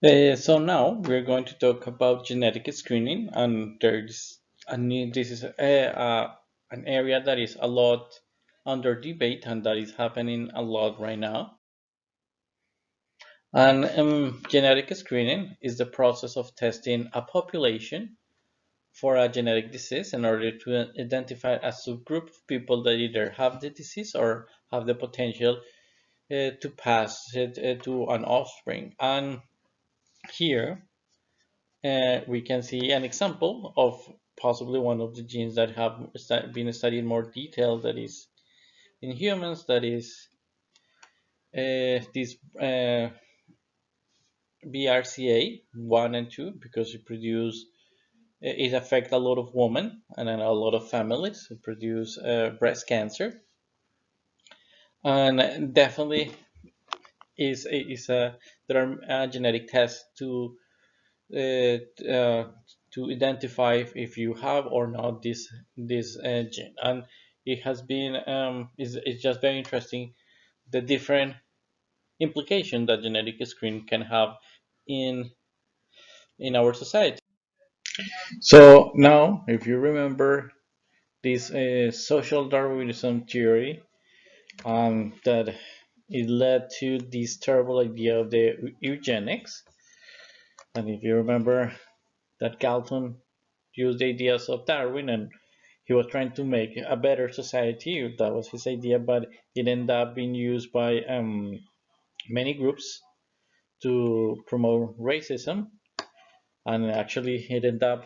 So now we're going to talk about genetic screening, and this is an area that is a lot under debate and that is happening a lot right now. And genetic screening is the process of testing a population for a genetic disease in order to identify a subgroup of people that either have the disease or have the potential to pass it to an offspring. And here we can see an example of possibly one of the genes that have been studied in more detail that is in humans, that is this BRCA1 and 2, because it affects a lot of women and then a lot of families. It produce breast cancer, and definitely is a there are genetic tests uh, uh, to identify if you have or not this gene. And it has been it's just very interesting the different implication that genetic screen can have in our society. So now, if you remember this social Darwinism theory, that it led to this terrible idea of the eugenics. And if you remember that Galton used the ideas of Darwin and he was trying to make a better society. That was his idea, but it ended up being used by many groups to promote racism, and actually it ended up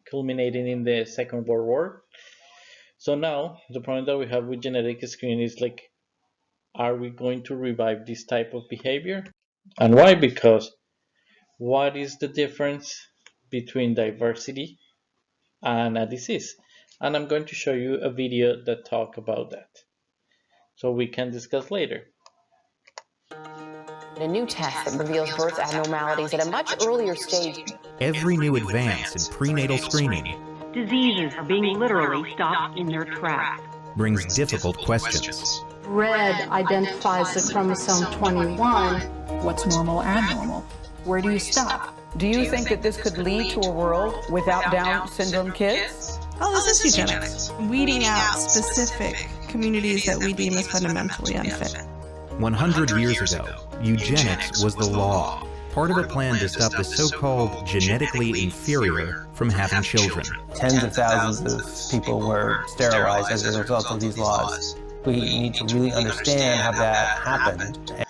culminating in the Second World War. So now the problem that we have with genetic screening is like, are we going to revive this type of behavior? And why? Because what is the difference between diversity and a disease? And I'm going to show you a video that talk about that, so we can discuss later. A new test that reveals birth abnormalities at a much earlier stage. Every new advance in prenatal screening Diseases are being literally stopped in their tracks. brings difficult questions. Red identifies the chromosome 21. What's normal and normal? Where do you stop? Do you think that this could lead to a world without Down syndrome kids? Oh, this is eugenics. Weeding out specific communities that we deem as fundamentally unfit. 100 years ago, eugenics was the law, part of a plan to stop the so-called genetically inferior from having children. Tens of thousands of people were sterilized as a result of these laws. We need to really understand how that happened.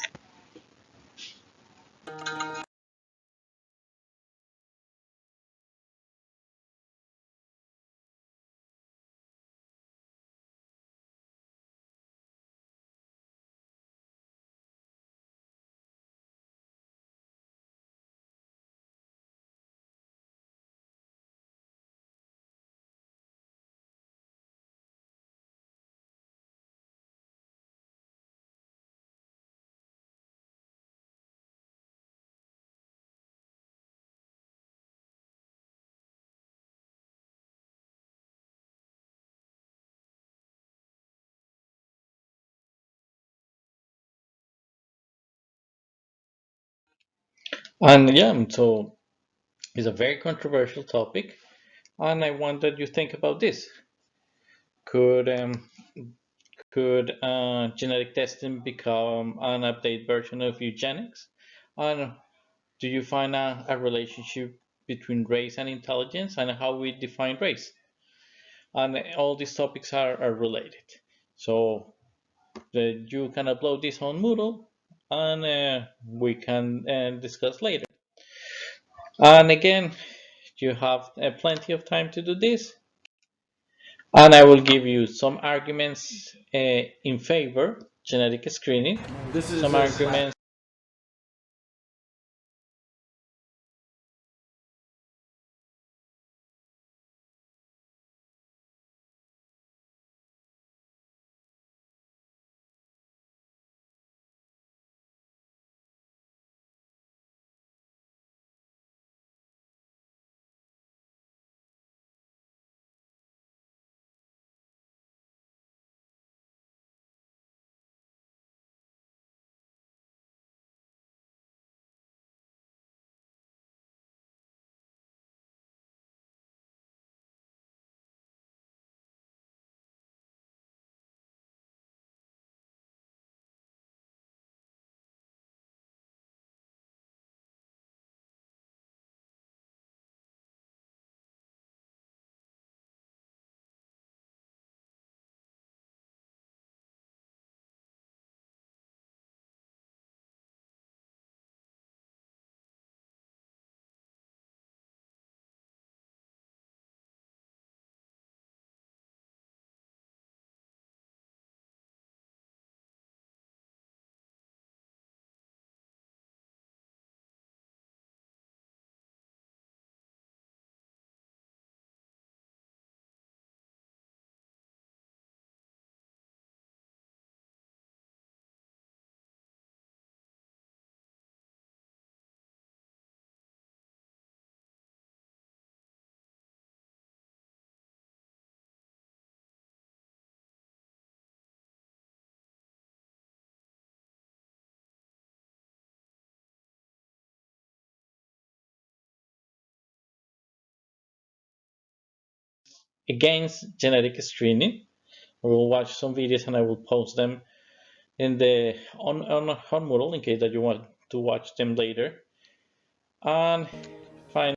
And yeah, so it's a very controversial topic, and I want that you think about this. Could genetic testing become an update version of eugenics? And do you find a relationship between race and intelligence, and how we define race? And all these topics are related. So you can upload this on Moodle, and we can discuss later. And again, you have plenty of time to do this. And I will give you some arguments in favor genetic screening, some arguments against genetic screening. We will watch some videos and I will post them in the on Moodle in case that you want to watch them later. And finally,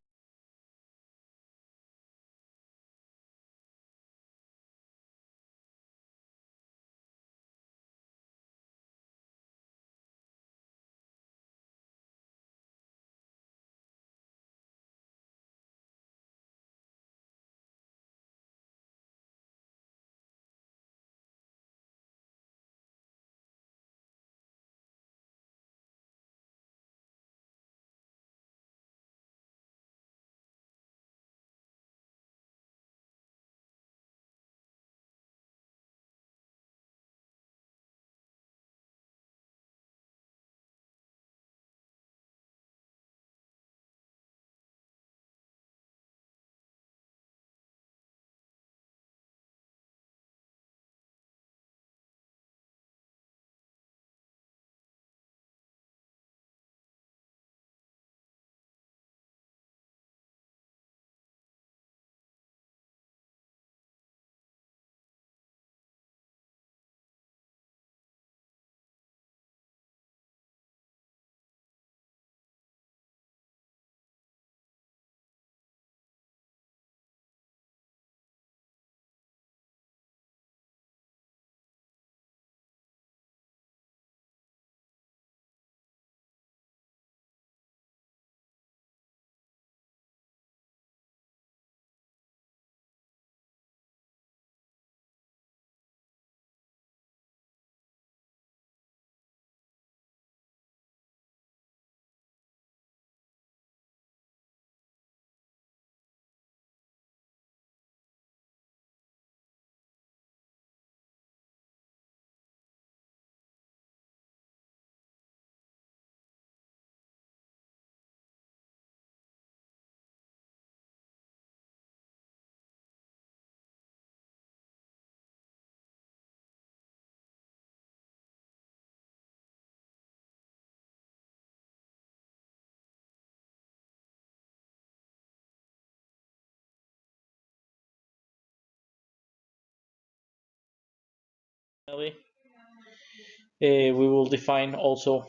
we will define also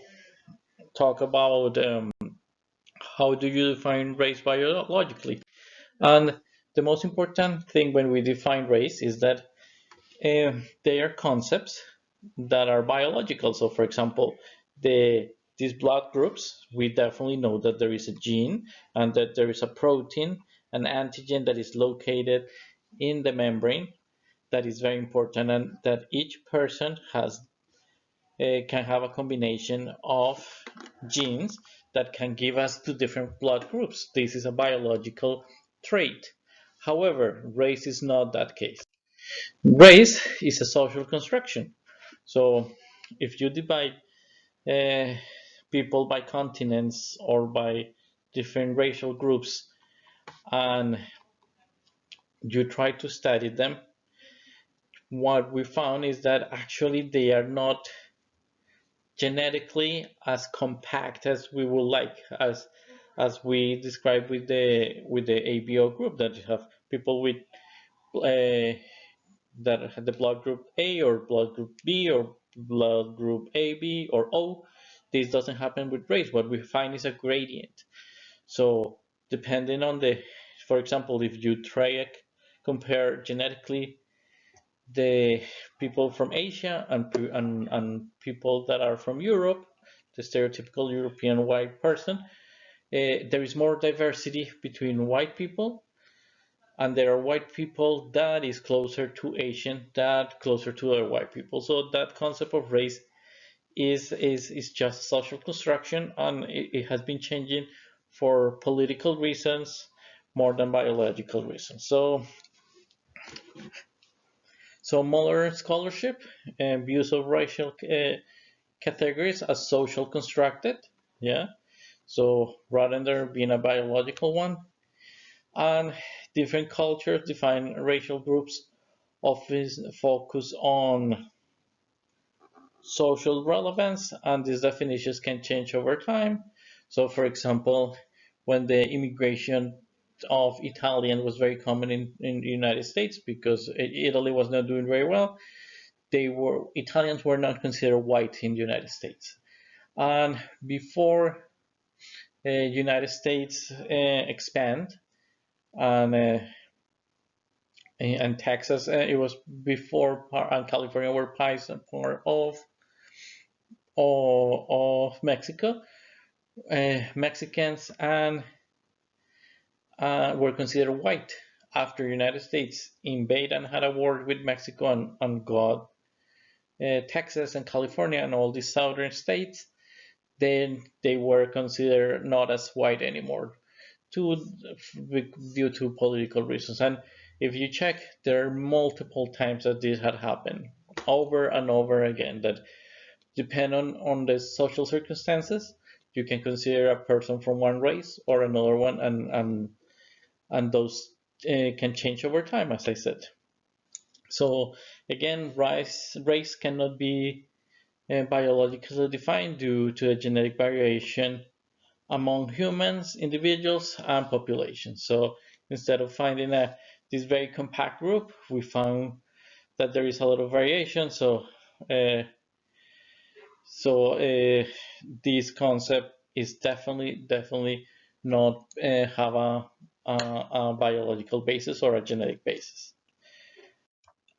talk about how do you define race biologically. And the most important thing when we define race is that they are concepts that are biological. So, for example, these blood groups, we definitely know that there is a gene and that there is a protein, an antigen that is located in the membrane that is very important, and that each person has can have a combination of genes that can give us two different blood groups. This is a biological trait. However, race is not that case. Race is a social construction. So if you divide uh, people by continents or by different racial groups and you try to study them, what we found is that actually they are not genetically as compact as we would like, as we described with the ABO group, that you have people with that had the blood group A or blood group B or blood group AB or O. This doesn't happen with race. What we find is a gradient. So depending on the, for example, if you try compare genetically the people from Asia and people that are from Europe, the stereotypical European white person, there is more diversity between white people, and there are white people that is closer to Asian, that closer to other white people. So that concept of race is just social construction, and it has been changing for political reasons more than biological reasons. So modern scholarship views of racial categories as social constructed, yeah. So rather than being a biological one, and different cultures define racial groups often focus on social relevance, and these definitions can change over time. So, for example, when the immigration of Italian was very common in the United States because Italy was not doing very well. Italians were not considered white in the United States. And before United States expand and Texas, it was before and California were part of Mexico. Mexicans and were considered white after United States invaded and had a war with Mexico and got Texas and California and all these southern states. Then they were considered not as white anymore due to political reasons. And if you check, there are multiple times that this had happened over and over again, that depend on the social circumstances, you can consider a person from one race or another one, and those can change over time, as I said. So again, race cannot be biologically defined due to a genetic variation among humans, individuals, and populations. So instead of finding this very compact group, we found that there is a lot of variation. So this concept is definitely not have a biological basis or a genetic basis.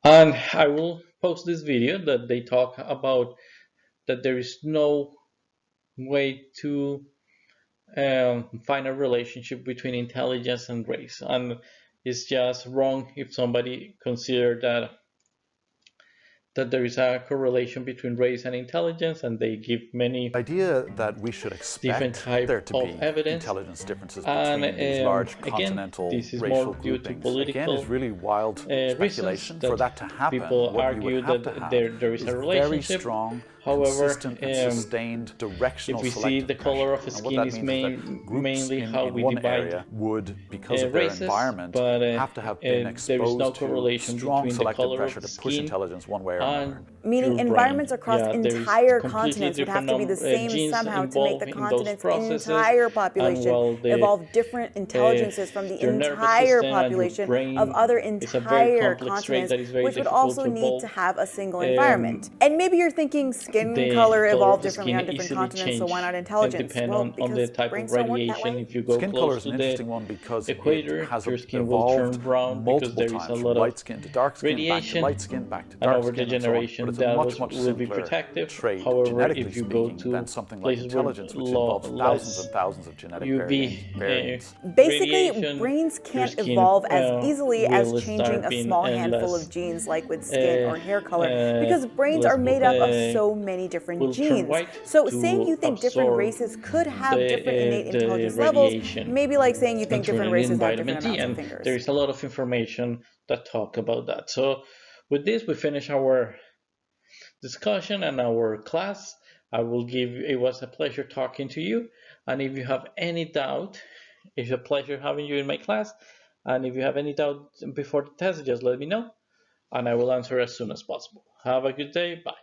And I will post this video that they talk about that there is no way to find a relationship between intelligence and race, and it's just wrong if somebody considers that there is a correlation between race and intelligence, and they give many idea that we should different expect there to be evidence. intelligence differences And between these large again, continental this is racial more due to groupings. political Again, is really wild speculation. reasons For that to happen, people what argue we would have that to have there is a relationship. very strong, However, consistent and sustained directional if we see the color of the and what skin that is means is that groups mainly how in we one divide area would, because of their races, environment, but have to have been there is exposed no to correlation strong between the selective color pressure of the to push skin intelligence one way or and another. Meaning your environments brain. across Yeah, there is entire completely continents would have to be the different same genes somehow to make the involved in those continent's processes, entire and population while evolve different intelligences from the your nervous entire system and your population brain of other is a very entire complex trait continents, that is very which would difficult also to need evolve. to have a single environment. And maybe you're thinking skin The color color evolved of the differently skin on different easily continents, so why not change intelligence? depend Well, on the because type of brains don't work that radiation. way. If you go Skin color close is to an the interesting one because equator, it has your skin will turn evolved brown because multiple there is times a from lot light of skin to dark skin, radiation, back to light skin, back to and dark over the skin, and so on. generation But it's that a much will be simpler protective. trait, However, genetically if you go speaking, to than something like places intelligence, which with involves thousands less and thousands of genetic UV variants. Basically, radiation, brains your can't skin evolve as easily as will changing start a being small handful less of genes like with skin or hair color, because brains less are made up of so many different will turn genes. white So to saying you think different absorb races could have different innate the intelligence levels, radiation maybe like saying you think and turn different it in races have vitamin different D, amounts of and fingers. there is a lot of information that talk about that. So with this, we finish our discussion and our class. It was a pleasure talking to you, and if you have any doubt, it's a pleasure having you in my class, and if you have any doubt before the test, just let me know and I will answer as soon as possible. Have a good day. Bye.